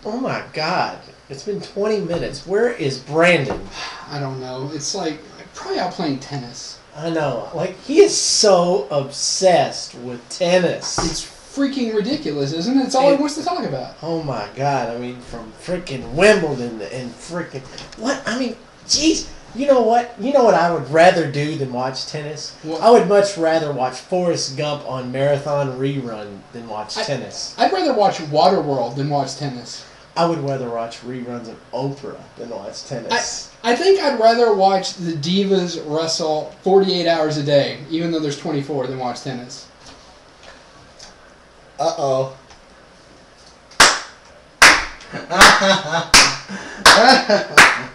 Oh my God. It's been 20 minutes. Where is Brandon? I don't know. It's like probably out playing tennis. I know. Like, he is so obsessed with tennis. It's freaking ridiculous, isn't it? It's all he wants to talk about. Oh my God. I mean, from freaking Wimbledon and freaking... What? I mean, jeez. You know what? You know what I would rather do than watch tennis? What? I would much rather watch Forrest Gump on Marathon Rerun than watch tennis. I'd rather watch Waterworld than watch tennis. I would rather watch reruns of Oprah than watch tennis. I think I'd rather watch the Divas wrestle 48 hours a day, even though there's 24, than watch tennis. Uh-oh.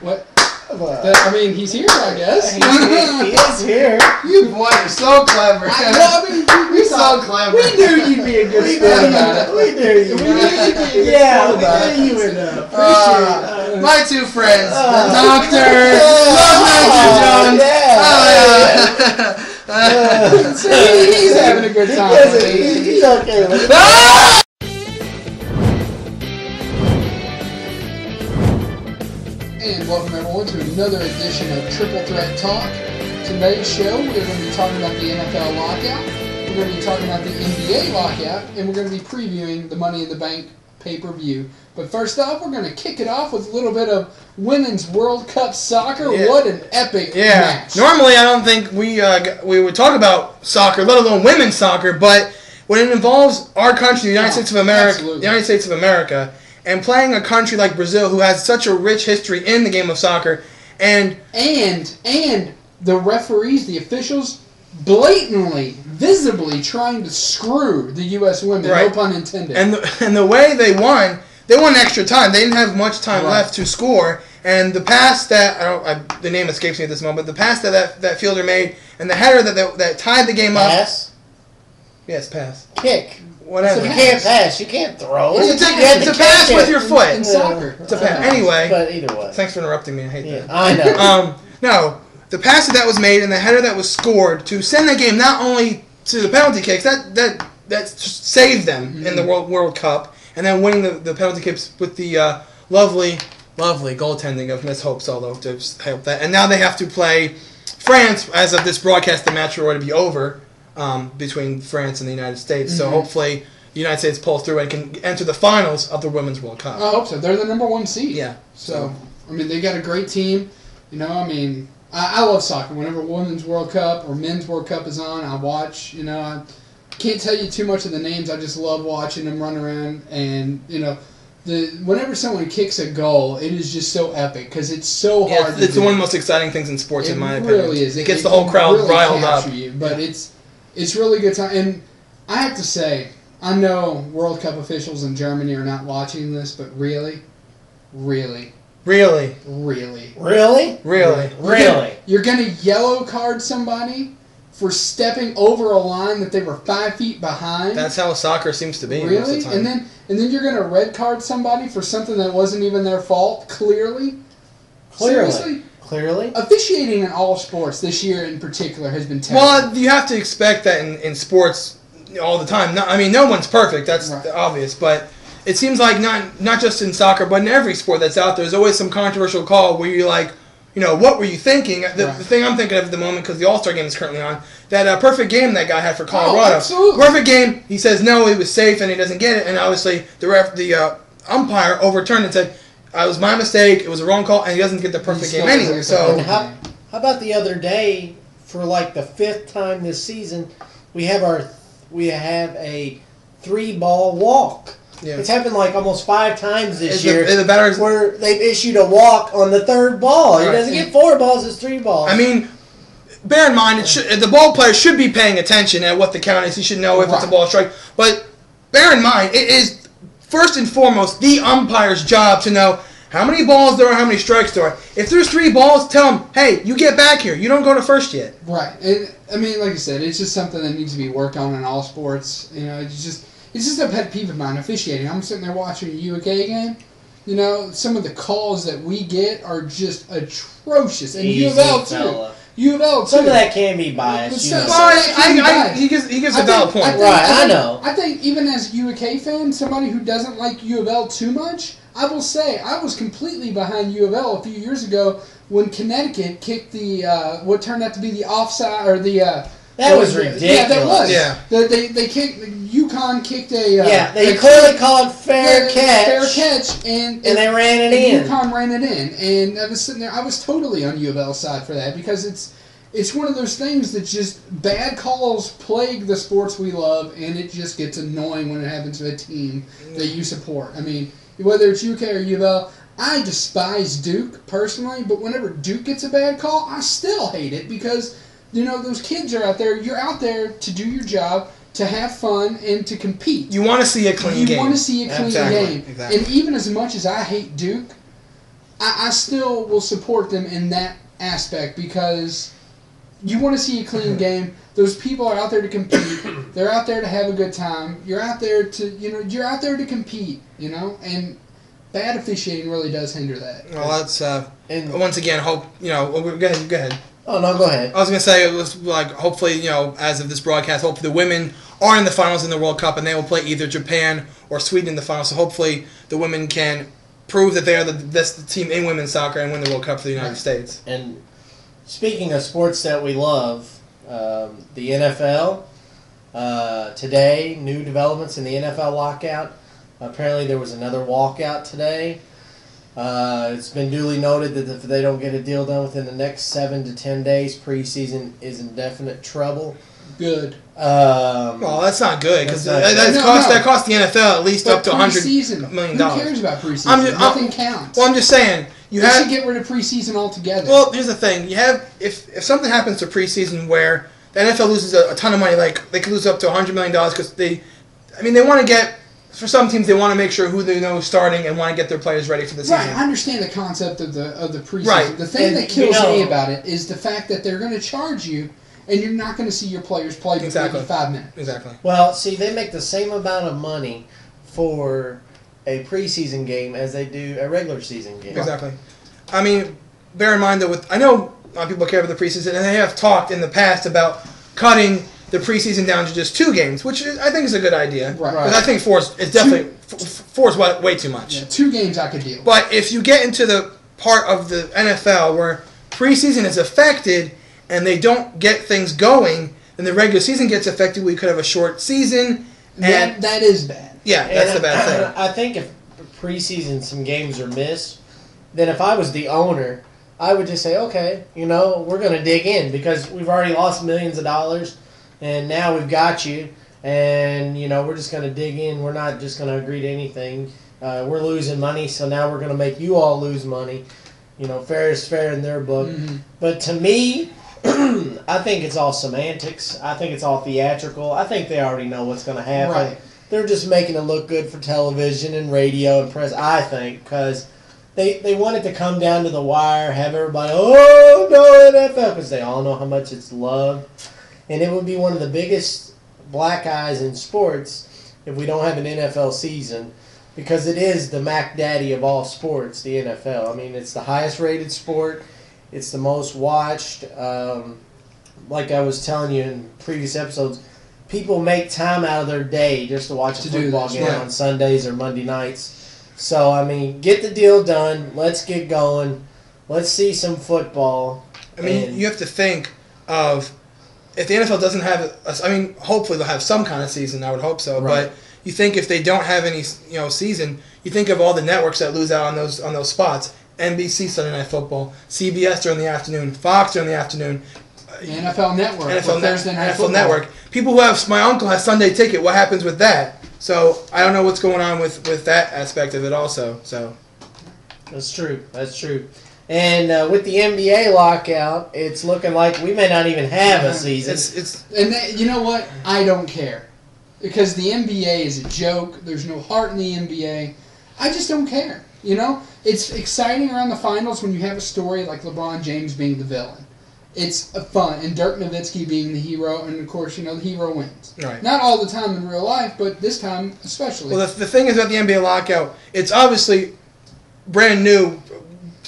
What? I mean, he's here, I guess. He is here. You boy are so clever. We're so clever. We knew you'd be a good sport about it. We knew you would. Yeah, we knew you would appreciate it. My two friends, the Doctor, Love Jones. See, he's having a good time. He's okay with it. And welcome everyone to another edition of Triple Threat Talk. Today's show, we're going to be talking about the NFL Lockout, we're going to be talking about the NBA Lockout, and we're going to be previewing the Money in the Bank pay-per-view. But first off, we're going to kick it off with a little bit of Women's World Cup soccer. Yeah. What an epic match. Normally, I don't think we would talk about soccer, let alone women's soccer, but when it involves our country, the United States of America, and playing a country like Brazil, who has such a rich history in the game of soccer, and the referees, the officials, blatantly, visibly trying to screw the U.S. women, right. no pun intended. And the way they won extra time. They didn't have much time left to score, and the pass that the name escapes me at this moment. The pass that fielder made, and the header that tied the game up. Pass? Yes, pass. Kick. Whatever. So you can't pass. You can't throw. It's a pass with your foot. In soccer. It's a pass. Anyway. But either way. Thanks for interrupting me. I hate that. I know. No, the pass that was made and the header that was scored to send the game not only to the penalty kicks, that saved them in the World Cup, and then winning the penalty kicks with the lovely goaltending of Miss Hope Solo to help that. And now they have to play France. As of this broadcast, the match will already be over between France and the United States. So hopefully the United States pulls through and can enter the finals of the Women's World Cup. I hope so. They're the number one seed. Yeah. So, I mean, they got a great team. You know, I mean, I love soccer. Whenever Women's World Cup or Men's World Cup is on, I watch. You know, I can't tell you too much of the names. I just love watching them run around. And, you know, whenever someone kicks a goal, it is just so epic because it's so hard to do. It's one of the most exciting things in sports, in my opinion. It really is. It gets the whole crowd really riled up. You, but it's really good time. And I have to say, I know World Cup officials in Germany are not watching this, but really? Really? You're going to yellow card somebody for stepping over a line that they were 5 feet behind? That's how soccer seems to be. Really? Most of the time. And then you're going to red card somebody for something that wasn't even their fault? Clearly? Seriously? Clearly? Officiating in all sports this year in particular has been terrible. Well, you have to expect that in sports all the time. No one's perfect. That's obvious. But it seems like not just in soccer, but in every sport that's out there, there's always some controversial call where you're like, you know, what were you thinking? The thing I'm thinking of at the moment, because the All-Star game is currently on, that perfect game that guy had for Colorado. Oh, absolutely. Perfect game. He says no, it was safe, and he doesn't get it. And obviously the umpire overturned and said, it was my mistake, it was a wrong call, and he doesn't get the perfect game anyway. So how about the other day, for like the 5th time this season, we have a 3-ball walk. Yeah. It's happened like almost 5 times this year. The batters, where they've issued a walk on the 3rd ball. He doesn't get 4 balls; it's 3 balls. I mean, bear in mind, the ball player should be paying attention at what the count is. He should know if it's a ball strike. But bear in mind, it is first and foremost the umpire's job to know how many balls there are, how many strikes there are. If there's 3 balls, tell him, hey, you get back here. You don't go to first yet. Right. I mean, like I said, it's just something that needs to be worked on in all sports. You know, it's just a pet peeve of mine, officiating. I'm sitting there watching a UK game. You know, some of the calls that we get are just atrocious. And U of L, too. U of L too. Some of that can be biased. You know. He gives a valid point. I know. I think even as a UK fan, somebody who doesn't like U of L too much, I will say I was completely behind U of L a few years ago when Connecticut kicked the what turned out to be the offside or the. That was ridiculous. Yeah, that was. Yeah. They kicked. UConn kicked a. They clearly called fair catch. Fair catch, and they ran it in. UConn ran it in, and I was sitting there. I was totally on U of L's side for that because it's one of those things that just bad calls plague the sports we love, and it just gets annoying when it happens to a team that you support. I mean, whether it's UK or U of L. I despise Duke personally, but whenever Duke gets a bad call, I still hate it because. You know, those kids are out there. You're out there to do your job, to have fun, and to compete. You want to see a clean game. You want to see a clean game. Exactly. And even as much as I hate Duke, I still will support them in that aspect because you want to see a clean game. Those people are out there to compete. They're out there to have a good time. You're out there to compete, and bad officiating really does hinder that. Well, that's, and once again, hope, go ahead. Oh, no, go ahead. I was going to say, it was like, hopefully, as of this broadcast, hopefully the women are in the finals in the World Cup, and they will play either Japan or Sweden in the finals. So hopefully the women can prove that they are the best team in women's soccer and win the World Cup for the United States. And speaking of sports that we love, the NFL, today, new developments in the NFL Lockout. Apparently there was another walkout today. It's been duly noted that if they don't get a deal done within the next 7 to 10 days, preseason is in definite trouble. Good. Well, that's not good because that cost the NFL at least up to $100 million. Who cares about preseason? Nothing counts. Well, I'm just saying They should get rid of preseason altogether. Well, here's the thing: you have if something happens to preseason where the NFL loses a ton of money, like they could lose up to $100 million because they want to get. For some teams, they want to make sure who they know is starting and want to get their players ready for the season. Right, I understand the concept of the preseason. Right. The thing that kills me about it is the fact that they're going to charge you, and you're not going to see your players play for maybe 5 minutes. Exactly. Well, see, they make the same amount of money for a preseason game as they do a regular season game. Exactly. I mean, bear in mind that I know a lot of people care about the preseason, and they have talked in the past about cutting the preseason down to just 2 games, which I think is a good idea. Right. Because I think 4 is way too much. Yeah, 2 games I could deal with. But if you get into the part of the NFL where preseason is affected and they don't get things going, then the regular season gets affected. We could have a short season. And that is bad. Yeah, that's the bad thing. I think if preseason some games are missed, then if I was the owner, I would just say, okay, we're going to dig in because we've already lost millions of dollars. And now we've got you, and, we're just going to dig in. We're not just going to agree to anything. We're losing money, so now we're going to make you all lose money. Fair is fair in their book. Mm-hmm. But to me, I think it's all semantics. I think it's all theatrical. I think they already know what's going to happen. Right. They're just making it look good for television and radio and press, I think, because they want it to come down to the wire, have everybody, oh, no, NFL, because they all know how much it's loved. And it would be one of the biggest black eyes in sports if we don't have an NFL season because it is the Mac Daddy of all sports, the NFL. I mean, it's the highest rated sport. It's the most watched. Like I was telling you in previous episodes, people make time out of their day just to watch a football game on Sundays or Monday nights. So, get the deal done. Let's get going. Let's see some football. You have to think of... If the NFL doesn't have, hopefully they'll have some kind of season. I would hope so. Right. But you think if they don't have any, season, you think of all the networks that lose out on those spots. NBC Sunday Night Football, CBS during the afternoon, Fox during the afternoon, NFL Network, Thursday Night Football. Network. People who have my uncle has Sunday Ticket. What happens with that? So I don't know what's going on with that aspect of it also. So that's true. And with the NBA lockout, it's looking like we may not even have a season. You know what? I don't care. Because the NBA is a joke. There's no heart in the NBA. I just don't care. It's exciting around the finals when you have a story like LeBron James being the villain. It's fun. And Dirk Nowitzki being the hero. And, of course, the hero wins. Right. Not all the time in real life, but this time especially. Well, the thing is about the NBA lockout, it's obviously brand new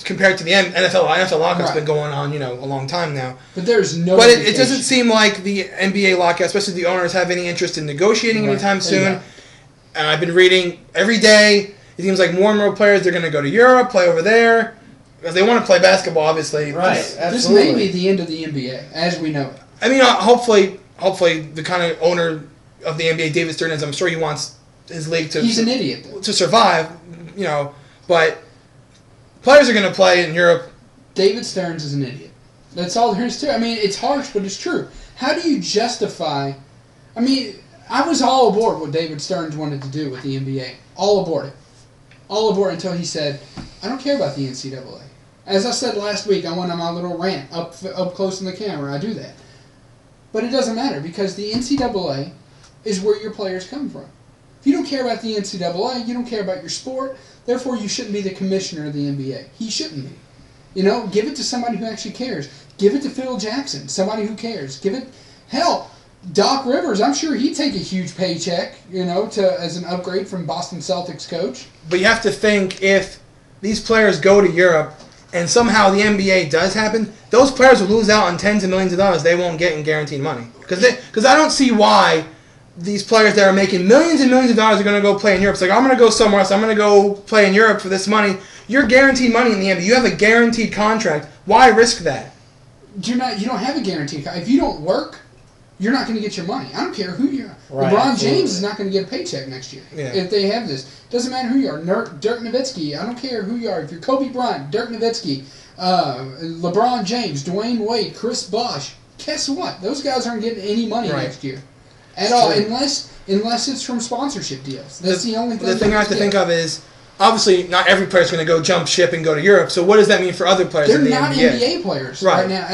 compared to the NFL. NFL Lockout's Right. been going on, a long time now. But there's no. But it indication. doesn't seem like the NBA Lockout, especially the owners, have any interest in negotiating anytime soon. And I've been reading every day. It seems like more and more players are going to go to Europe, play over there, because they want to play basketball, obviously. Right, This absolutely. may be the end of the NBA as we know it. I mean, hopefully the kind of owner of the NBA, David Stern, is, I'm sure he wants his league He's an idiot. to survive, but players are going to play in Europe. David Stearns is an idiot. That's all there is to it. I mean, it's harsh, but it's true. How do you justify... I mean, I was all aboard what David Stearns wanted to do with the NBA. All aboard it. All aboard until he said, I don't care about the NCAA. As I said last week, I went on my little rant up close in the camera. I do that. But it doesn't matter because the NCAA is where your players come from. If you don't care about the NCAA, you don't care about your sport, therefore you shouldn't be the commissioner of the NBA. He shouldn't be. Give it to somebody who actually cares. Give it to Phil Jackson, somebody who cares. Hell, Doc Rivers, I'm sure he'd take a huge paycheck, as an upgrade from Boston Celtics coach. But you have to think, if these players go to Europe and somehow the NBA does happen, those players will lose out on tens of millions of dollars they won't get in guaranteed money. Because I don't see why these players that are making millions and millions of dollars are going to go play in Europe. It's like, I'm going to go somewhere else. I'm going to go play in Europe for this money. You're guaranteed money in the NBA. You have a guaranteed contract. Why risk that? You don't have a guarantee. If you don't work, you're not going to get your money. I don't care who you are. Right, LeBron absolutely. James is not going to get a paycheck next year Yeah. if they have this. Doesn't matter who you are. Dirk Nowitzki, I don't care who you are. If you're Kobe Bryant, Dirk Nowitzki, LeBron James, Dwayne Wade, Chris Bosh, guess what? Those guys aren't getting any money Right. next year at all, True. unless it's from sponsorship deals. That's the only thing. The thing I have to think of is, obviously, not every player is going to go jump ship and go to Europe. So what does that mean for other players They're in the not NBA? NBA players Right. right now.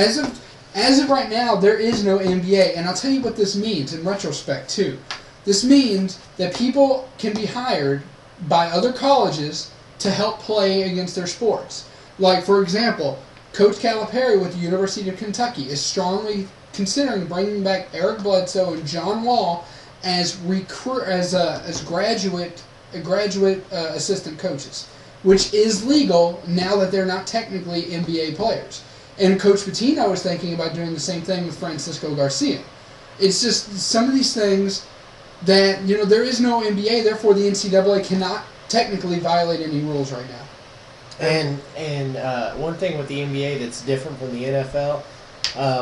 As of right now, there is no NBA, and I'll tell you what this means in retrospect too. This means that people can be hired by other colleges to help play against their sports. Like, for example, Coach Calipari with the University of Kentucky is strongly considering bringing back Eric Bledsoe and John Wall as graduate assistant coaches, which is legal now that they're not technically NBA players. And Coach Pitino is thinking about doing the same thing with Francisco Garcia. It's just some of these things that, there is no NBA, therefore the NCAA cannot technically violate any rules right now. And one thing with the NBA that's different from the NFL,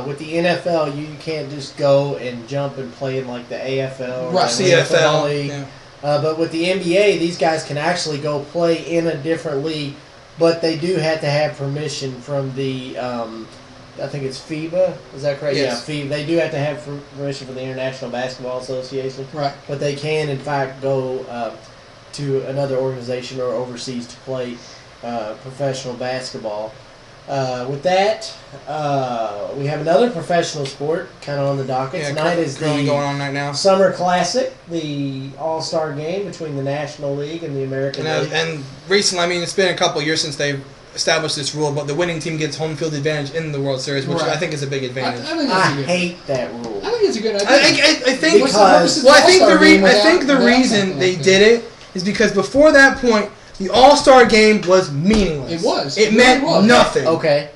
with the NFL, you can't just go and jump and play in like the AFL or Right. the CFL. Football League. Yeah. But with the NBA, these guys can actually go play in a different league, but they do have to have permission from the, I think it's FIBA. Is that correct? Yes. Yeah, FIBA. They do have to have permission from the International Basketball Association. Right. But they can, in fact, go to another organization or overseas to play professional basketball. With that, we have another professional sport kind of on the docket. Yeah, Tonight is currently the going on right now. Summer Classic, the All-Star game between the National League and the American League. And recently, it's been a couple of years since they've established this rule, but the winning team gets home field advantage in the World Series, which Right. I think is a big I advantage. think I that's a good. hate that rule. I think it's a good idea. I think What's the purpose of the well, I think All-Star game I think the without reason something they like that? did it is because before that point, the All-Star game was meaningless. It was. It It meant really was. nothing. Okay,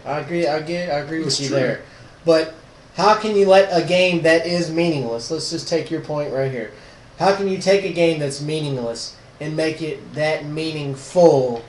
I agree. I agree with It's you true. there. But how can you let a game that is meaningless? Let's just take your point right here. How can you take a game that's meaningless and make it that meaningful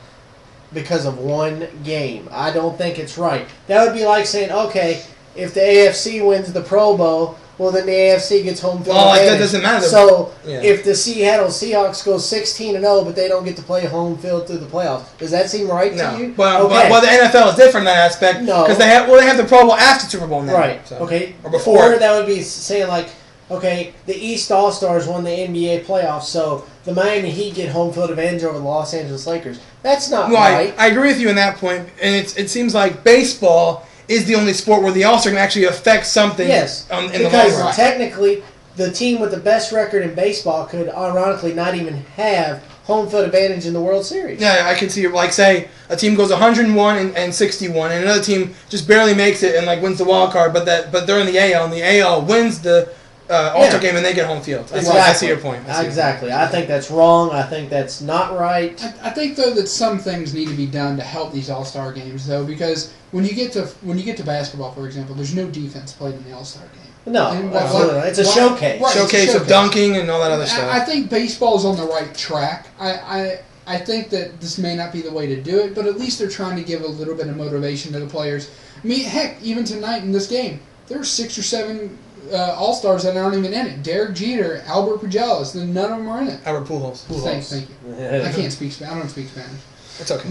because of one game? I don't think it's right. That would be like saying, okay, if the AFC wins the Pro Bowl, well, then the AFC gets home field Well, like, that advantage. doesn't matter. So Yeah. if the Seattle Seahawks go 16-0, but they don't get to play home field through the playoffs, does that seem right No, to you? well, the NFL is different in that aspect No. because they have the Pro Bowl after Super Bowl now. Right. So. Okay. Or before. Or that would be saying like, okay, the East All Stars won the NBA playoffs, so the Miami Heat get home field advantage over the Los Angeles Lakers. That's not Well, right. I agree with you on that point, and it seems like baseball is the only sport where the All-Star can actually affect something. Yes, in the long because run. technically, the team with the best record in baseball could ironically not even have home field advantage in the World Series. Yeah, I can see it. Like, say a team goes 101 and 61, and another team just barely makes it and like wins the wild card, but they're in the AL, and the AL wins the All-Star game and they get home field. Exactly. I see your point. Exactly. I think that's wrong. I think that's not right. I think though that some things need to be done to help these All-Star games though, because when you get to basketball, for example, there's no defense played in the All-Star game. No, absolutely not. It's a showcase. Right, Showcase of dunking and all that other stuff. I think baseball's on the right track. I think that this may not be the way to do it, but at least they're trying to give a little bit of motivation to the players. I mean, heck, even tonight in this game, there were 6 or 7 All-Stars that aren't even in it. Derek Jeter, Albert Pujols, none of them are in it. Albert Pujols. Thank you. I can't speak Spanish. I don't speak Spanish. It's okay.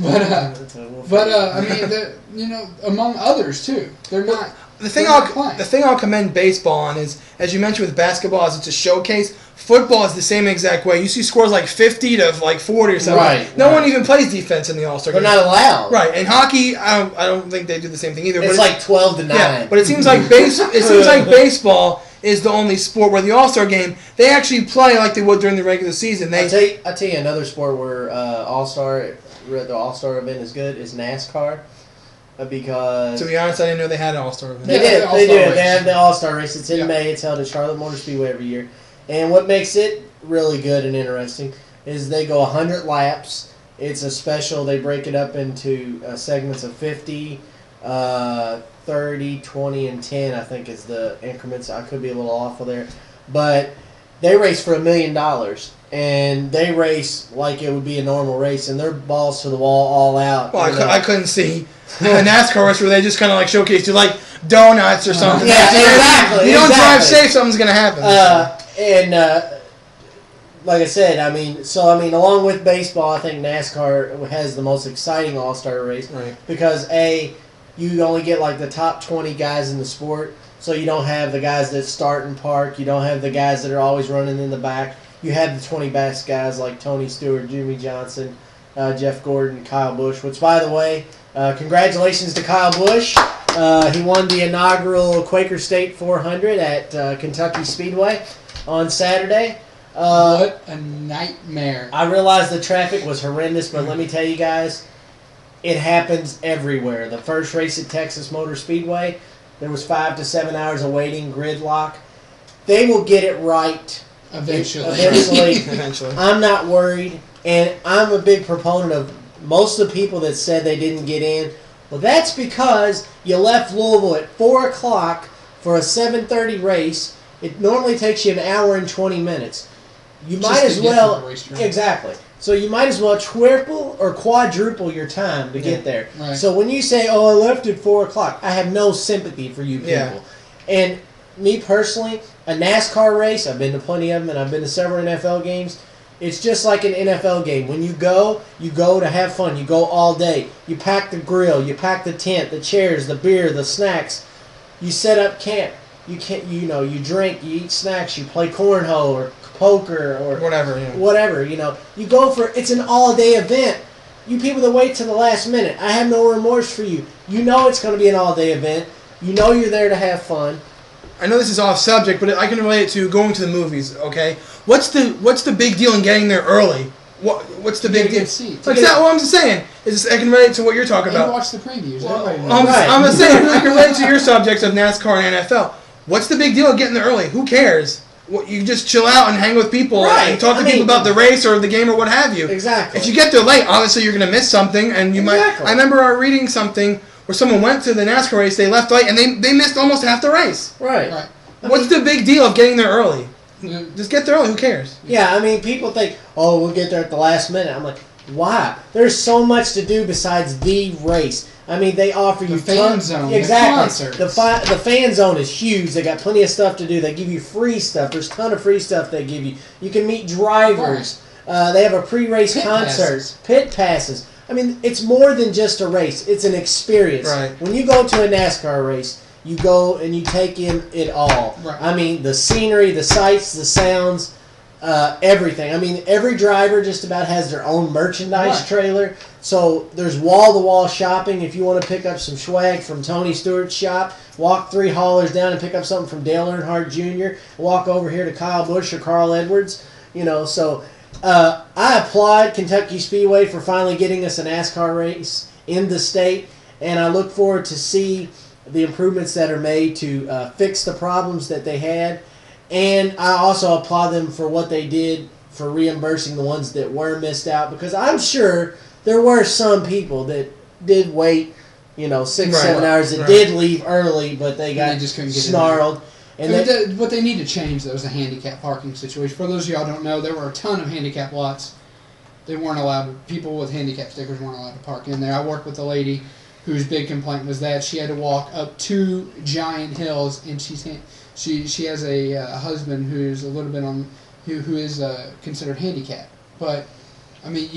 But I mean, among others too, they're not. The thing I'll commend baseball on is, as you mentioned with basketball, as it's a showcase. Football is the same exact way. You see scores like 50 to like 40 or something. Right. No one even plays defense in the All-Star game. They're not allowed. Right. And hockey, I don't think they do the same thing either. It's like 12 to 9. Yeah, but it seems like baseball is the only sport where the All-Star game, they actually play like they would during the regular season. I'll tell you another sport where the All-Star event is good is NASCAR. Because to be honest, I didn't know they had an All-Star event. They do. They have the All-Star race. It's in May. It's held at Charlotte Motor Speedway every year. And what makes it really good and interesting is they go 100 laps. It's a special. They break it up into segments of 50, 30, 20, and 10, I think is the increments. I could be a little off of there. But they race for $1 million. And they race like it would be a normal race. And they're balls to the wall, all out. Well, I couldn't see a NASCAR race where they just kind of like showcase you like donuts or something. Yeah, exactly. You don't drive safe, something's going to happen. And like I said, along with baseball, I think NASCAR has the most exciting All-Star race. Right. Because, you only get like the top 20 guys in the sport, so you don't have the guys that start and park. You don't have the guys that are always running in the back. You have the 20 best guys like Tony Stewart, Jimmy Johnson, Jeff Gordon, Kyle Busch, which, by the way, congratulations to Kyle Busch. He won the inaugural Quaker State 400 at Kentucky Speedway on Saturday. What a nightmare. I realized the traffic was horrendous, but let me tell you guys, it happens everywhere. The first race at Texas Motor Speedway, there was 5 to 7 hours of waiting, gridlock. They will get it right eventually. I'm not worried, and I'm a big proponent of most of the people that said they didn't get in. Well, that's because you left Louisville at 4 o'clock for a 7:30 race. It normally takes you an hour and 20 minutes. You might as well... Exactly. So you might as well triple or quadruple your time to get there. Right. So when you say, I left at 4 o'clock, I have no sympathy for you people. Yeah. And me personally, a NASCAR race, I've been to plenty of them, and I've been to several NFL games. It's just like an NFL game. When you go to have fun. You go all day. You pack the grill, you pack the tent, the chairs, the beer, the snacks. You set up camp. You drink, you eat snacks, you play cornhole or poker or whatever. You go for it's an all-day event. You people that wait to the last minute, I have no remorse for you. You know it's going to be an all-day event. You know you're there to have fun. I know this is off subject, but I can relate it to going to the movies. Okay, what's the big deal in getting there early? What's the big deal? Like that. What I'm just saying is I can relate to what you're talking about. You watch the previews. I'm just saying I can relate to your subjects of NASCAR and NFL. What's the big deal of getting there early? Who cares? You just chill out and hang with people and talk to people about the race or the game or what have you. Exactly. If you get there late, obviously you're going to miss something, and you might. I remember reading something where someone went to the NASCAR race, they left late, and they missed almost half the race. Right. What's the big deal of getting there early? Just get there early. Who cares? Yeah, people think, we'll get there at the last minute. I'm like, why? There's so much to do besides the race. They offer you the fan zone, exactly. The fan zone is huge. They got plenty of stuff to do. They give you free stuff. There's a ton of free stuff they give you. You can meet drivers. Right. They have a pre-race concert, pit passes. It's more than just a race. It's an experience. Right. When you go to a NASCAR race, you go and you take in it all. Right. The scenery, the sights, the sounds, everything. Every driver just about has their own merchandise trailer. So there's wall-to-wall shopping. If you want to pick up some swag from Tony Stewart's shop, walk 3 haulers down and pick up something from Dale Earnhardt Jr., walk over here to Kyle Busch or Carl Edwards. So I applaud Kentucky Speedway for finally getting us a NASCAR race in the state, and I look forward to see the improvements that are made to fix the problems that they had. And I also applaud them for what they did for reimbursing the ones that were missed out, because I'm sure there were some people that did wait, 6-7 hours that did leave early, but they got just couldn't get snarled. And what they need to change, though, is the handicap parking situation. For those of y'all who don't know, there were a ton of handicap lots. They weren't allowed, people with handicap stickers weren't allowed to park in there. I worked with a lady whose big complaint was that she had to walk up 2 giant hills, and she has a husband who's a little bit who is considered handicapped. But I mean,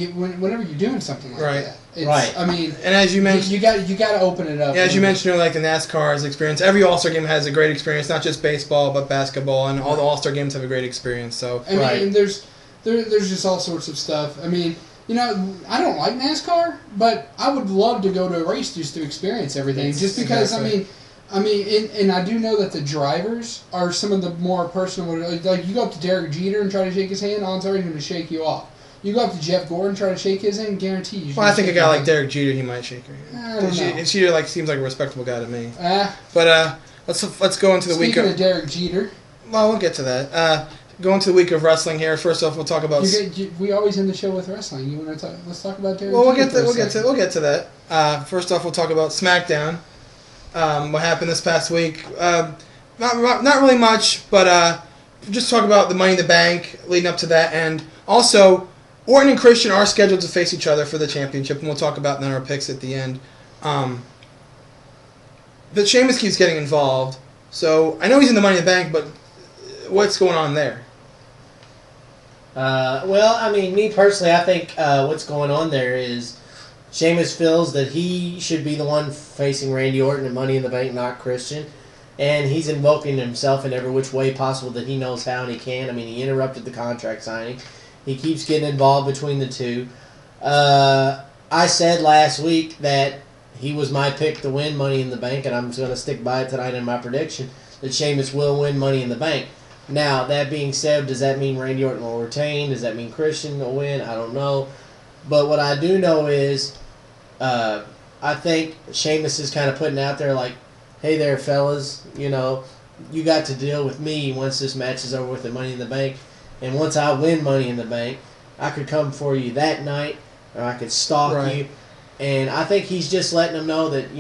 whenever you're doing something like that, it's, I mean, and as you mentioned, you got to open it up. Yeah, as you mentioned, like the NASCAR's experience, every All-Star game has a great experience, not just baseball but basketball, and all the All-Star games have a great experience. So I mean, and there's just all sorts of stuff. I mean, I don't like NASCAR, but I would love to go to a race just to experience everything. Just because, exactly. And I do know that the drivers are some of the more personal. Like, you go up to Derek Jeter and try to shake his hand, odds are he's going to shake you off. You go up to Jeff Gordon and try to shake his hand, guarantee you. Well, I think a guy like Derek Jeter, he might shake your hand. I don't know. Jeter seems like a respectable guy to me. But let's go into the week of... Speaking of Derek Jeter... Well, we'll get to that. Going to the week of wrestling here. First off, we'll talk about... we always end the show with wrestling. You want to talk? Let's talk about Derek. Well, we'll get to that. First off, we'll talk about SmackDown. What happened this past week? Not really much, but just talk about the Money in the Bank leading up to that, and also Orton and Christian are scheduled to face each other for the championship, and we'll talk about then our picks at the end. But Sheamus keeps getting involved, so I know he's in the Money in the Bank, but what's going on there? Well, I mean, me personally, I think what's going on there is Sheamus feels that he should be the one facing Randy Orton in Money in the Bank, not Christian. And he's invoking himself in every which way possible that he knows how and he can. I mean, he interrupted the contract signing. He keeps getting involved between the two. I said last week that he was my pick to win Money in the Bank, and I'm just going to stick by it tonight in my prediction that Sheamus will win Money in the Bank. Now, that being said, does that mean Randy Orton will retain? Does that mean Christian will win? I don't know. But what I do know is I think Sheamus is kind of putting out there like, hey there, fellas, you got to deal with me once this match is over with the Money in the Bank. And once I win Money in the Bank, I could come for you that night, or I could stalk you. And I think he's just letting them know that,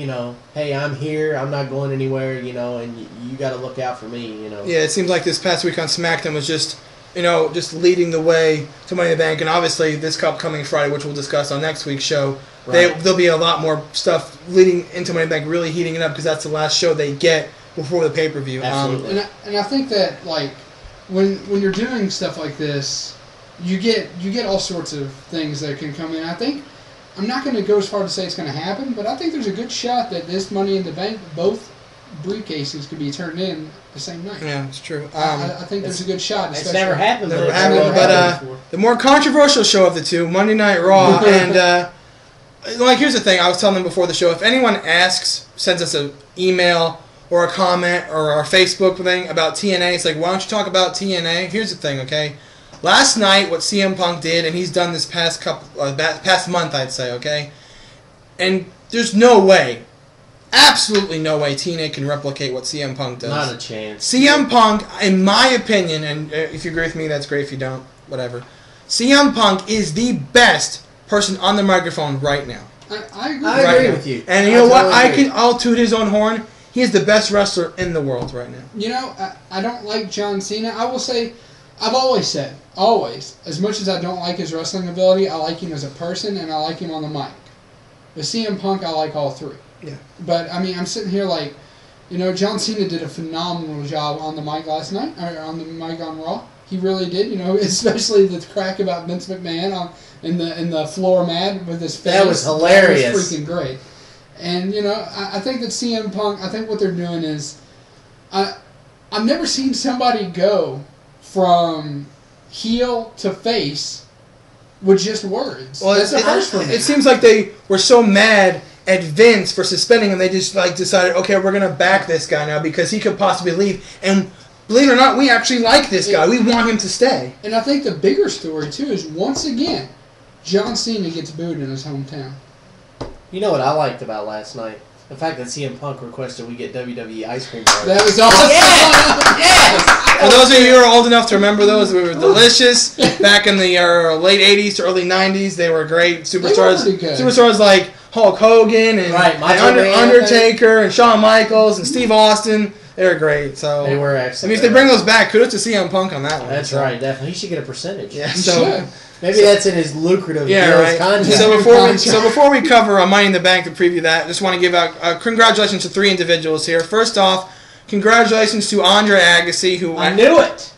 hey, I'm here, I'm not going anywhere, and you got to look out for me, Yeah, it seems like this past week on SmackDown was just leading the way to Money in the Bank. And obviously this upcoming Friday, which we'll discuss on next week's show, there'll be a lot more stuff leading into Money in the Bank, really heating it up, because that's the last show they get before the pay-per-view. Absolutely. And I think that, like, when you're doing stuff like this, you get all sorts of things that can come in. I think, I'm not going to go as far to say it's going to happen, but I think there's a good shot that this Money in the Bank, both briefcases could be turned in the same night. Yeah, it's true. I think there's a good shot. It's never happened. But the more controversial show of the two, Monday Night Raw, and here's the thing. I was telling them before the show, if anyone sends us an email or a comment or our Facebook thing about TNA, it's like, why don't you talk about TNA? Here's the thing, okay? Last night, what CM Punk did, and he's done this past month, I'd say, okay? And there's no way, absolutely no way, TNA can replicate what CM Punk does. Not a chance. CM Punk, in my opinion, and if you agree with me, that's great. If you don't, whatever. CM Punk is the best person on the microphone right now. I agree. I agree with you. And you know what? I'll toot his own horn. He is the best wrestler in the world right now. I don't like John Cena. I will say, I've always said, as much as I don't like his wrestling ability, I like him as a person and I like him on the mic. With CM Punk, I like all three. Yeah. But, I mean, I'm sitting here like, John Cena did a phenomenal job on the mic last night, or on the mic on Raw. He really did, especially the crack about Vince McMahon in the floor mat with his face. That was hilarious. That was freaking great. And, I think that CM Punk, I think what they're doing is, I've never seen somebody go from heel to face with just words. Well, that's the first one. It seems like they were so mad at Vince for suspending him, they just decided, okay, we're going to back this guy now because he could possibly leave. And believe it or not, we actually like this guy. We want him to stay. And I think the bigger story, too, is once again, John Cena gets booed in his hometown. You know what I liked about last night? The fact that CM Punk requested we get WWE ice cream bars. That was awesome. Yes! For those of you who are old enough to remember those, they were delicious. Back in the late 80s to early 90s, they were great. Superstars, superstars like Hulk Hogan and Undertaker and Shawn Michaels and Steve Austin. They were great. So they were excellent. I mean, if they bring those back, kudos to CM Punk on that one. That's right, definitely. He should get a percentage. Yeah, maybe that's in his lucrative contract. So before we cover Money in the Bank to preview that, I just want to give out congratulations to 3 individuals here. First off, congratulations to Andre Agassi, who I knew it.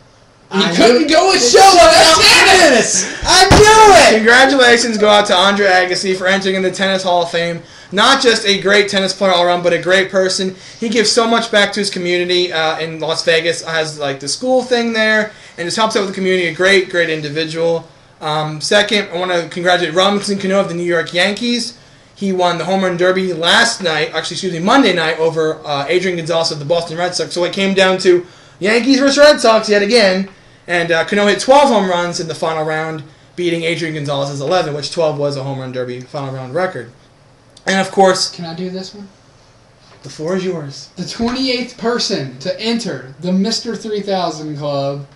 He couldn't go with show without tennis. I knew it. Congratulations go out to Andre Agassi for entering in the Tennis Hall of Fame. Not just a great tennis player all around, but a great person. He gives so much back to his community in Las Vegas. Has like the school thing there, and just helps out with the community. A great, great individual. Second, I want to congratulate Robinson Cano of the New York Yankees. He won the Home Run Derby Monday night over Adrian Gonzalez of the Boston Red Sox. So it came down to Yankees versus Red Sox yet again, and Cano hit 12 home runs in the final round, beating Adrian Gonzalez's 11, which 12 was a Home Run Derby final round record. And of course, can I do this one? The floor is yours. The 28th person to enter the Mr. 3000 Club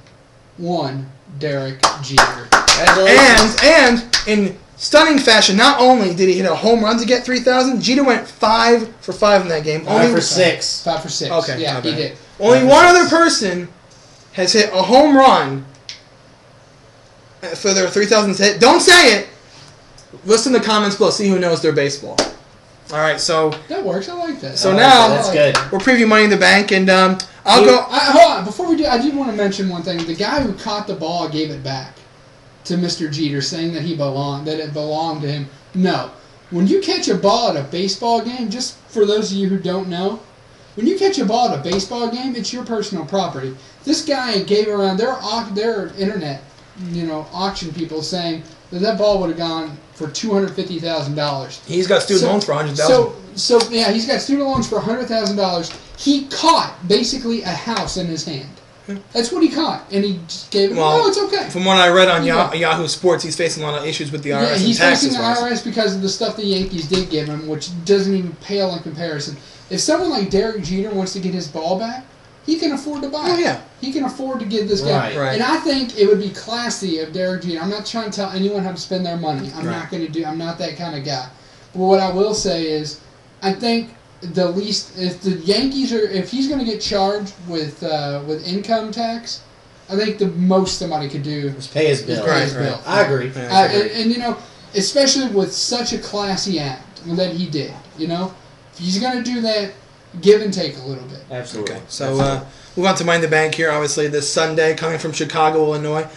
won Derek Jeter. And in stunning fashion, not only did he hit a home run to get 3,000, Jeter went 5 for 5 in that game. 5 for 6. 5 for 6. Okay, yeah, he did. Only one other person has hit a home run for their 3,000th hit. Don't say it. Listen to the comments below. See who knows their baseball. All right, so that works. I like that. So now that's good. We're previewing Money in the Bank, and hold on. Before we do, I did want to mention one thing. The guy who caught the ball gave it back to Mr. Jeter, saying that it belonged to him. No, when you catch a ball at a baseball game, just for those of you who don't know, when you catch a ball at a baseball game, it's your personal property. This guy gave around their internet, auction people saying that ball would have gone for $250,000. He's got student loans for $100,000. So yeah, he's got student loans for $100,000. He caught basically a house in his hand. That's what he caught, and he just gave it. Well, it's okay. From what I read on Yahoo Sports, he's facing a lot of issues with the IRS. Yeah, he's and facing the IRS because of the stuff the Yankees did give him, which doesn't even pale in comparison. If someone like Derek Jeter wants to get his ball back, he can afford to buy it. Oh, yeah. He can afford to give this guy. Right. And I think it would be classy of Derek Jeter. I'm not trying to tell anyone how to spend their money. I'm not that kind of guy. But what I will say is, I think the least, if the Yankees if he's going to get charged with income tax, I think the most somebody could do is pay his bill. Bill. I agree. And especially with such a classy act that he did, if he's going to do that, give and take a little bit. Absolutely. Okay, so move on to Mind the Bank here, obviously, this Sunday, coming from Chicago, Illinois.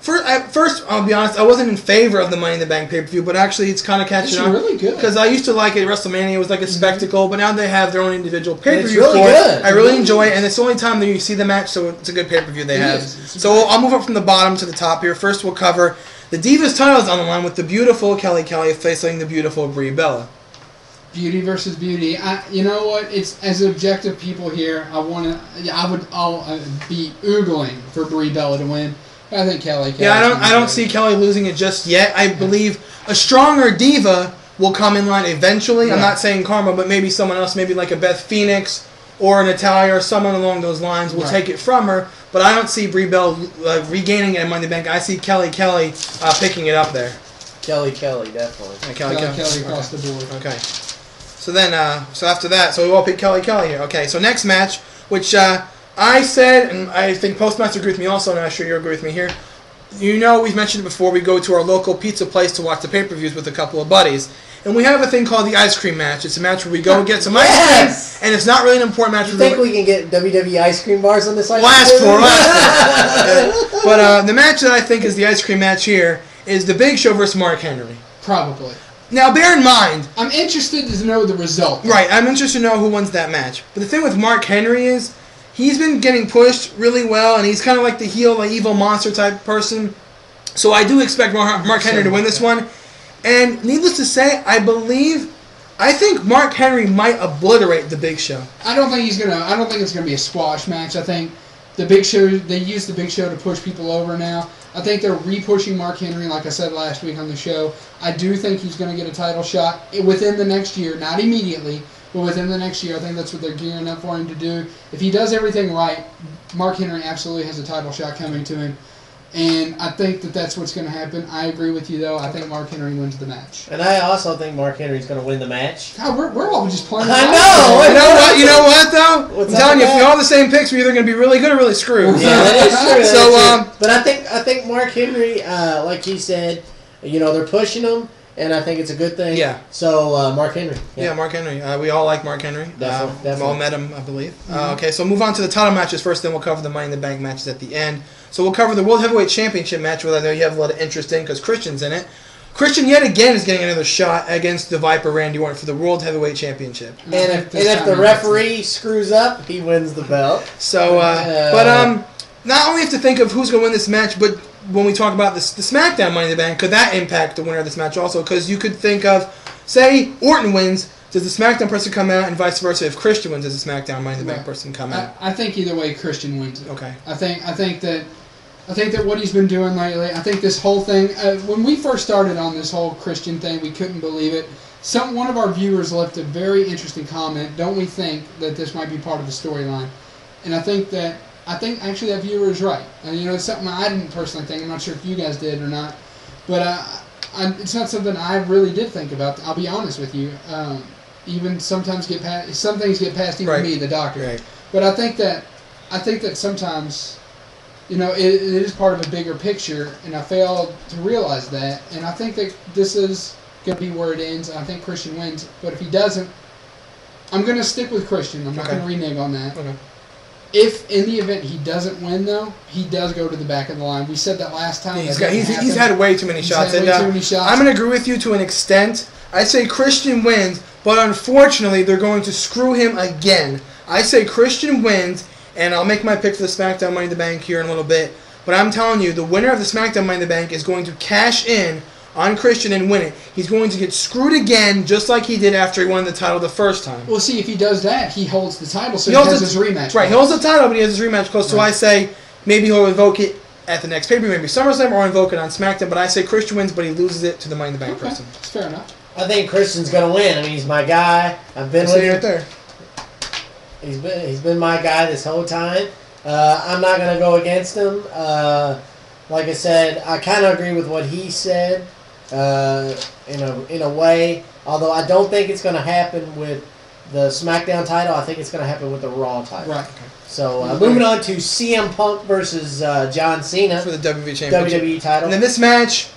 First, I'll be honest, I wasn't in favor of the Money in the Bank pay-per-view, but actually it's kind of catching on. It's really good. Because I used to like it, WrestleMania was like a spectacle, but now they have their own individual pay-per-view it's really for good. it. I really enjoy it, and it's the only time that you see the match, so it's a good pay-per-view they have. So I'll move up from the bottom to the top here. First, we'll cover the Divas titles on the line with the beautiful Kelly Kelly facing the beautiful Brie Bella. Beauty versus beauty. You know what? It's as objective people here. I'll be oogling for Brie Bella to win. I think Kelly. Yeah, I don't see Kelly losing it just yet. I believe a stronger diva will come in line eventually. Yeah. I'm not saying Karma, but maybe someone else, maybe like a Beth Phoenix or Natalya or someone along those lines will take it from her. But I don't see Brie Bella regaining it in Money in the Bank. I see Kelly picking it up there. Kelly, definitely. Yeah, Kelly across the board. Okay. So then, so after that, so we all pick Kelly here. Okay, so next match, which I said, and I think Postmaster agreed with me also, and I'm sure you agree with me here. We've mentioned it before, we go to our local pizza place to watch the pay-per-views with a couple of buddies. And we have a thing called the ice cream match. It's a match where we go and get some ice cream, and it's not really an important match. You think we can get WWE ice cream bars on this ice cream? Last four. But the match that I think is the ice cream match here is the Big Show versus Mark Henry. Probably. Now, bear in mind... I'm interested to know the result. Right, I'm interested to know who wins that match. But the thing with Mark Henry is, he's been getting pushed really well, and he's kind of like the heel, like evil monster type person. So I do expect Mark Henry to win this one. And needless to say, I think Mark Henry might obliterate the Big Show. I don't think it's gonna be a squash match. I think the Big Show, they use the Big Show to push people over now. I think they're re-pushing Mark Henry, like I said last week on the show. I do think he's going to get a title shot within the next year, not immediately, But within the next year, I think that's what they're gearing up for him to do. If he does everything right, Mark Henry absolutely has a title shot coming to him. And I think that that's what's going to happen. I agree with you, though. I think Mark Henry wins the match. And I also think Mark Henry's going to win the match. God, we're all just playing. I know. You know what though? What's I'm telling you, up if with we all have the same picks, we're either going to be really good or really screwed. Yeah, that is true. So, but I think Mark Henry, like he said, they're pushing him, and I think it's a good thing. Yeah. So Mark Henry. Yeah, Mark Henry. We all like Mark Henry. Definitely. We've all met him, I believe. Okay, so move on to the title matches first, then we'll cover the Money in the Bank matches at the end. So we'll cover the World Heavyweight Championship match, where I know you have a lot of interest in because Christian's in it. Christian, yet again, is getting another shot against the Viper Randy Orton for the World Heavyweight Championship. And if the referee screws up, he wins the belt. So, not only have to think of who's going to win this match, but when we talk about the SmackDown Money in the Bank, could that impact the winner of this match also? Because you could think of, say, Orton wins, does the SmackDown person come out, and vice versa? If Christian wins, does the SmackDown Money in the Bank person come out? I think either way, Christian wins it. Okay. I think that what he's been doing lately, I think this whole thing, when we first started on this whole Christian thing, we couldn't believe it. One of our viewers left a very interesting comment. Don't we think that this might be part of the storyline? And I think actually that viewer is right. And, it's something I didn't personally think. I'm not sure if you guys did or not. But it's not something I really did think about. I'll be honest with you. Even some things get past even me, the doctor. Right. But I think that sometimes, it is part of a bigger picture, and I failed to realize that. And I think that this is going to be where it ends. I think Christian wins. But if he doesn't, I'm going to stick with Christian. I'm not going to renege on that. Okay. If in the event he doesn't win, though, he does go to the back of the line. We said that last time. He's had way too many shots. Way too many shots. I'm going to agree with you to an extent. I say Christian wins, but unfortunately they're going to screw him again. I say Christian wins, and I'll make my pick for the SmackDown Money in the Bank here in a little bit. But I'm telling you, the winner of the SmackDown Money in the Bank is going to cash in on Christian and win it. He's going to get screwed again, just like he did after he won the title the first time. Well, see, if he does that, he holds the title, so he has his rematch. Right, he holds the title, but he has his rematch close. So I say maybe he'll invoke it at the next pay-per-view, maybe SummerSlam, or invoke it on SmackDown. But I say Christian wins, but he loses it to the Money in the Bank person. That's fair enough. I think Christian's going to win. I mean, he's my guy. I've been with him. Right there. He's been my guy this whole time. I'm not going to go against him. Like I said, I kind of agree with what he said in a way. Although I don't think it's going to happen with the SmackDown title. I think it's going to happen with the Raw title. Right. So moving on to CM Punk versus John Cena for the WWE Championship. WWE title. And then this match,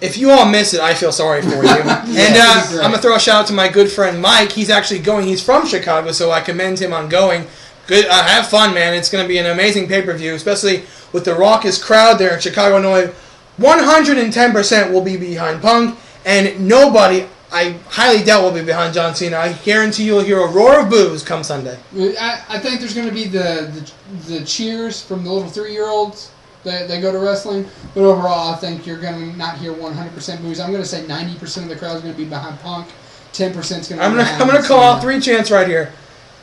if you all miss it, I feel sorry for you. And I'm going to throw a shout out to my good friend Mike. He's actually going. He's from Chicago, so I commend him on going. Good. Have fun, man. It's going to be an amazing pay-per-view, especially with the raucous crowd there in Chicago, Illinois. 110% will be behind Punk, and nobody, I highly doubt, will be behind John Cena. I guarantee you'll hear a roar of boos come Sunday. I think there's going to be the cheers from the little 3-year-olds that go to wrestling, but overall I think you're going to not hear 100% boos. I'm going to say 90% of the crowd is going to be behind Punk, 10% is going to be behind I'm going to call out 3 chants right here.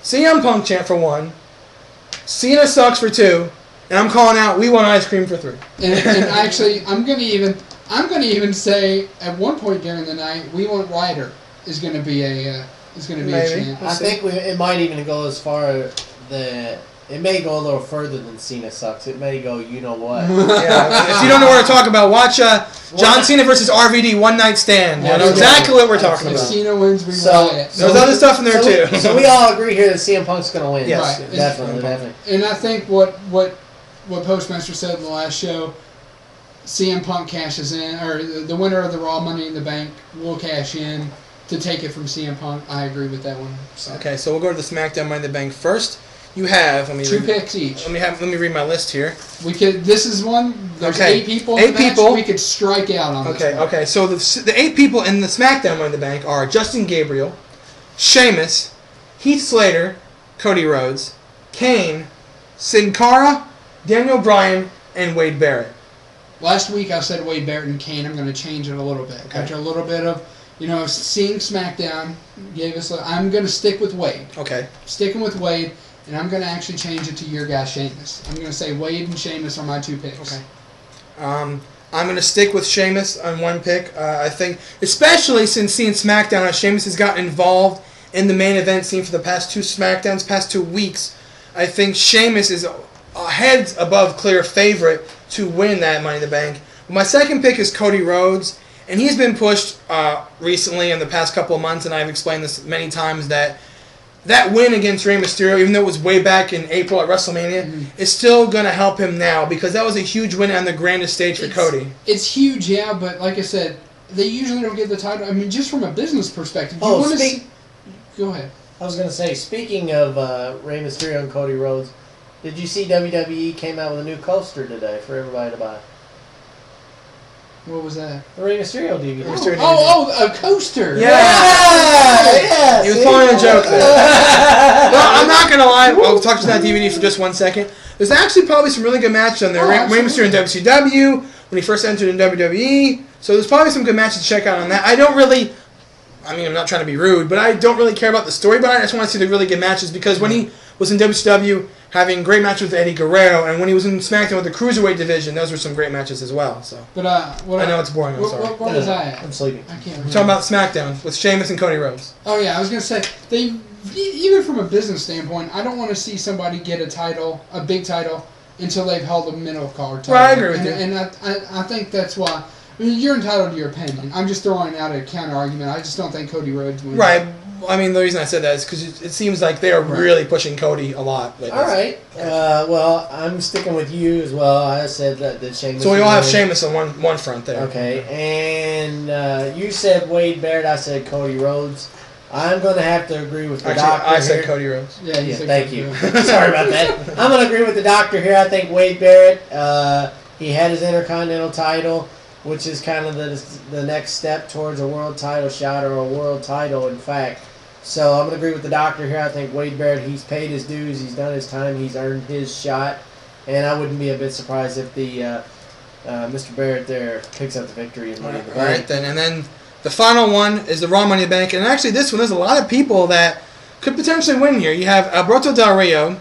CM Punk chant for 1, Cena sucks for 2, and I'm calling out we want ice cream for 3. And actually, I'm going to even say at one point during the night, we want Ryder is going to be a chant. I think it might even go as far that it may go a little further than Cena sucks. It may go, you know what? Yeah, if you don't know what to talk about, watch John Cena versus RVD One Night Stand. You know exactly what we're talking about. If Cena wins, we riot. There's other stuff in there too. So we all agree here that CM Punk's going to win. Yes, right. Definitely. And I think what Postmaster said in the last show, CM Punk cashes in, or the winner of the Raw Money in the Bank will cash in to take it from CM Punk. I agree with that one. So. Okay, so we'll go to the SmackDown Money in the Bank first. You have 2 picks each. Let me read my list here. This is one. There's 8 people. 8 people. We could strike out on this one. Okay. So the 8 people in the SmackDown Money in the Bank are Justin Gabriel, Sheamus, Heath Slater, Cody Rhodes, Kane, Sin Cara, Daniel Bryan, and Wade Barrett. Last week I said Wade Barrett and Kane. I'm going to change it a little bit. Okay. After a little bit of, seeing SmackDown gave us. I'm going to stick with Wade. Okay. Sticking with Wade, and I'm going to actually change it to your guy Sheamus. I'm going to say Wade and Sheamus are my 2 picks. Okay. I'm going to stick with Sheamus on 1 pick. I think, especially since seeing SmackDown, Sheamus has gotten involved in the main event scene for the past 2 SmackDowns, past 2 weeks. I think Sheamus is a heads above clear favorite to win that Money in the Bank. My second pick is Cody Rhodes, and he's been pushed recently in the past couple of months, and I've explained this many times that win against Rey Mysterio, even though it was way back in April at WrestleMania, is still going to help him now because that was a huge win on the grandest stage for Cody. It's huge, yeah, but like I said, they usually don't get the title. I mean, just from a business perspective. Go ahead. I was going to say, speaking of Rey Mysterio and Cody Rhodes, did you see WWE came out with a new coaster today for everybody to buy? What was that? The Rey Mysterio DVD. A coaster. Yeah. Yes. He was pulling a joke there. Well, I'm not going to lie. I'll talk to that DVD for just 1 second. There's actually probably some really good matches on there. Rey Mysterio in WCW, when he first entered in WWE. So there's probably some good matches to check out on that. I'm not trying to be rude, but I don't really care about the story, but I just want to see the really good matches because when he was in WCW, having great matches with Eddie Guerrero, and when he was in SmackDown with the Cruiserweight division, those were some great matches as well. So, but I know it's boring. I'm sorry. What was I at? I'm sleeping. I can't remember. We're talking about SmackDown with Sheamus and Cody Rhodes. Oh yeah, I was gonna say even from a business standpoint, I don't want to see somebody get a big title, until they've held a middle card title. Right, I agree with you. And I think that's why. I mean, you're entitled to your opinion. I'm just throwing out a counter argument. I just don't think Cody Rhodes wins. Right. I mean, the reason I said that is because it seems like they are really pushing Cody a lot. All right. Well, I'm sticking with you as well. I said that Sheamus. So we all have Sheamus on one front there. Okay. And you said Wade Barrett. I said Cody Rhodes. I'm going to have to agree with the doctor. I said Cody Rhodes. Yeah, thank you. Sorry about that. I'm going to agree with the doctor here. I think Wade Barrett, he had his Intercontinental title, which is kind of the next step towards a world title shot or a world title, in fact. So I'm going to agree with the doctor here. I think Wade Barrett, he's paid his dues. He's done his time. He's earned his shot. And I wouldn't be a bit surprised if the Mr. Barrett there picks up the victory in Money in the Bank. All right, then. And then the final one is the Raw Money in the Bank. And actually, this one, there's a lot of people that could potentially win here. You have Alberto Del Rio,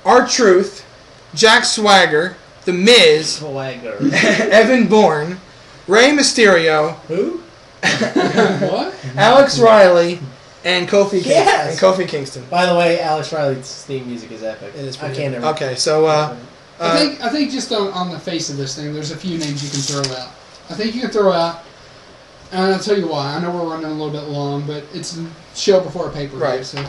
R-Truth, Jack Swagger, The Miz, Evan Bourne, Rey Mysterio. Who? What? Alex Riley, and Kofi Kingston. Yes. And Kofi Kingston. By the way, Alex Riley's theme music is epic. It is. I can't ever. Okay, so I think just on the face of this thing, there's a few names you can throw out. I think you can throw out, and I'll tell you why. I know we're running a little bit long, but it's a show before a pay-per-view. Right. So,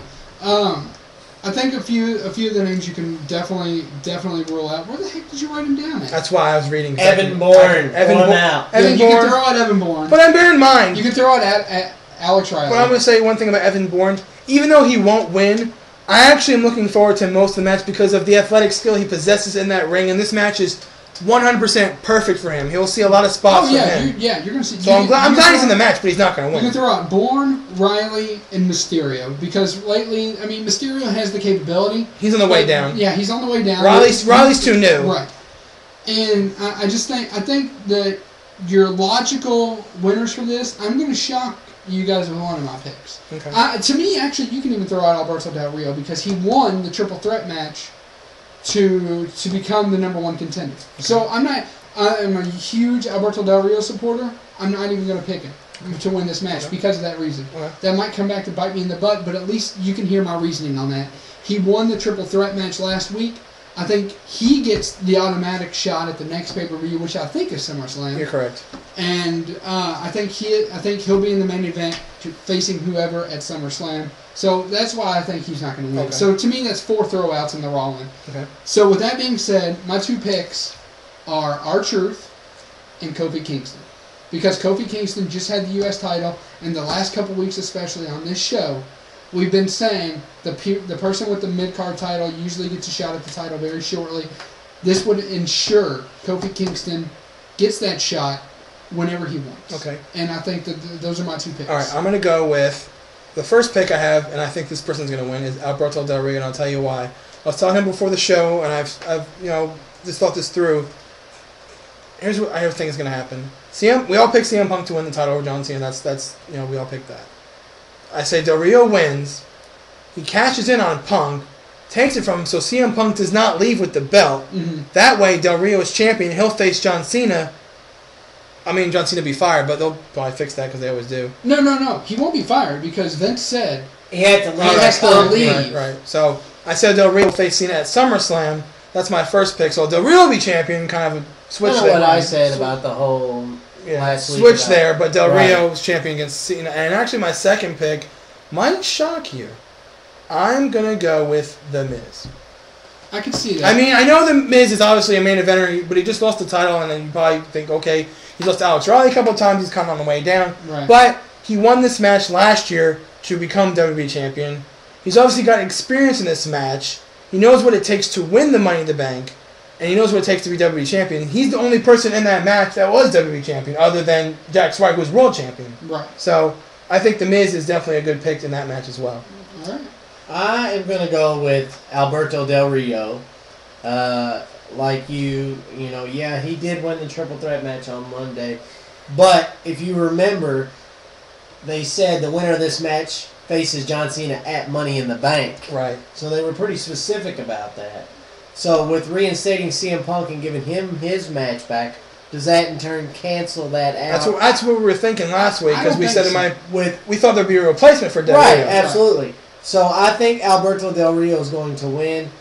I think a few of the names you can definitely rule out. Where the heck did you write them down at? That's why I was reading. Evan Bourne. Evan Bourne. You Evan can Bourne. throw out Evan Bourne. But bear in mind. You can throw out at Alex Riley. But I'm going to say one thing about Evan Bourne. Even though he won't win, I actually am looking forward to most of the match because of the athletic skill he possesses in that ring, and this match is 100% perfect for him. He'll see a lot of spots from him. You're going to see. So I'm glad he's in the match, but he's not going to win. You can throw out Bourne, Riley, and Mysterio because lately, I mean, Mysterio has the capability. He's on the way down. Yeah, he's on the way down. Riley's too new. Right. And I think that your logical winners for this, I'm going to shock you guys with one of my picks. Okay. To me, actually, you can even throw out Alberto Del Rio because he won the triple threat match to become the #1 contender. Okay. So I'm a huge Alberto Del Rio supporter. I'm not even going to pick him to win this match because of that reason. Okay. That might come back to bite me in the butt, but at least you can hear my reasoning on that. He won the triple threat match last week. I think he gets the automatic shot at the next pay-per-view, which I think is SummerSlam. You're correct. And I think he'll be in the main event facing whoever at SummerSlam. So that's why I think he's not going to win. Okay. So to me, that's 4 throwouts in the Raw one. Okay. So with that being said, my 2 picks are R-Truth and Kofi Kingston. Because Kofi Kingston just had the U.S. title, and the last couple weeks, especially on this show, we've been saying the person with the mid-card title usually gets a shot at the title very shortly. This would ensure Kofi Kingston gets that shot whenever he wants. Okay. And I think that those are my 2 picks. All right, I'm going to go with the first pick I have, and I think this person's going to win, is Alberto Del Rio, and I'll tell you why. I was telling him before the show, and I've just thought this through. Here's what I think is going to happen. We all picked CM Punk to win the title over John Cena. That's we all picked that. I say Del Rio wins. He cashes in on Punk, takes it from him, so CM Punk does not leave with the belt. Mm-hmm. That way, Del Rio is champion. He'll face John Cena I mean, John Cena be fired, but they'll probably fix that because they always do. No. He won't be fired because Vince said he had to leave. He has to leave. Right. So I said Del Rio will face Cena at SummerSlam. That's my first pick. So Del Rio will be champion, kind of a switch there. What I said about the whole last week. Switch there, but Del Rio was champion against Cena. And actually my second pick might shock you. I'm going to go with The Miz. I can see that. I mean, I know The Miz is obviously a main eventer, but he just lost the title, and then you probably think, okay, he's lost to Alex Riley a couple of times, he's kind of on the way down. Right. But he won this match last year to become WWE champion. He's obviously got experience in this match. He knows what it takes to win the Money in the Bank, and he knows what it takes to be WWE champion. He's the only person in that match that was WWE champion, other than Jack Swagger, who was world champion. Right. So I think The Miz is definitely a good pick in that match as well. All right. I am going to go with Alberto Del Rio. Like he did win the triple threat match on Monday. But if you remember, they said the winner of this match faces John Cena at Money in the Bank. Right. So they were pretty specific about that. So with reinstating CM Punk and giving him his match back, does that in turn cancel that out? That's what we were thinking last week, because we said we thought there'd be a replacement for Del Rio. Right, absolutely. Right. So I think Alberto Del Rio is going to win.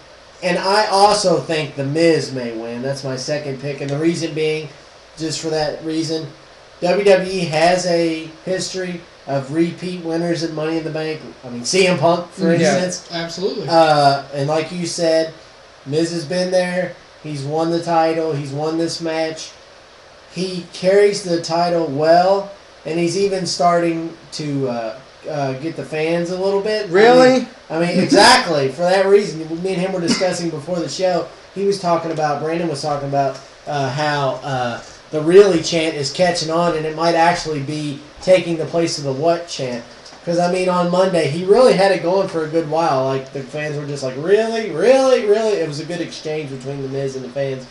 And I also think The Miz may win. That's my second pick. And the reason being, just for that reason, WWE has a history of repeat winners in Money in the Bank. I mean, CM Punk, for instance. Absolutely. And like you said, Miz has been there. He's won the title. He's won this match. He carries the title well. And he's even starting to get the fans a little bit. Really? I mean, exactly. For that reason, me and him were discussing before the show. He was talking about, Brandon was talking about how the really chant is catching on, and it might actually be taking the place of the what chant. Because, I mean, on Monday, he really had it going for a good while. Like, the fans were just like, really? Really? Really? It was a good exchange between The Miz and the fans.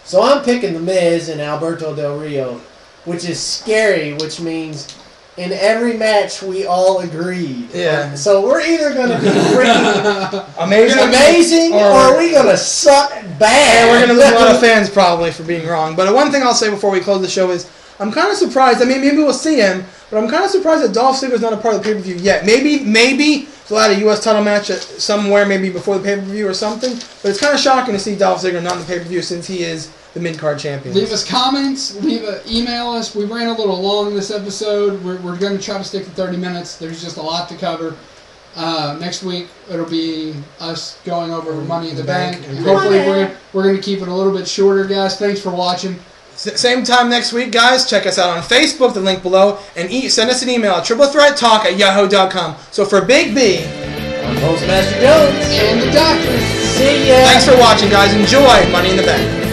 So I'm picking The Miz and Alberto Del Rio, which is scary, which means in every match we all agreed. Yeah. So we're either going to be freaking amazing or are we going to suck bad? And we're going to lose a lot of fans probably for being wrong. But one thing I'll say before we close the show is I'm kind of surprised. I mean, maybe we'll see him, but I'm kind of surprised that Dolph Ziggler's not a part of the pay-per-view yet. Maybe they'll add a U.S. title match somewhere, maybe before the pay-per-view or something. But it's kind of shocking to see Dolph Ziggler not in the pay-per-view since he is the mid-card champion. Leave us comments. Email us. We ran a little long this episode. We're going to try to stick to 30 minutes. There's just a lot to cover. Next week, it'll be us going over Money in the Bank. Hopefully, we're going to keep it a little bit shorter, guys. Thanks for watching. Same time next week, guys. Check us out on Facebook, the link below, and send us an email at triplethreattalk@yahoo.com. So for Big B, I'm Postmaster Jones and the Doctor. See ya. Thanks for watching, guys. Enjoy Money in the Bank.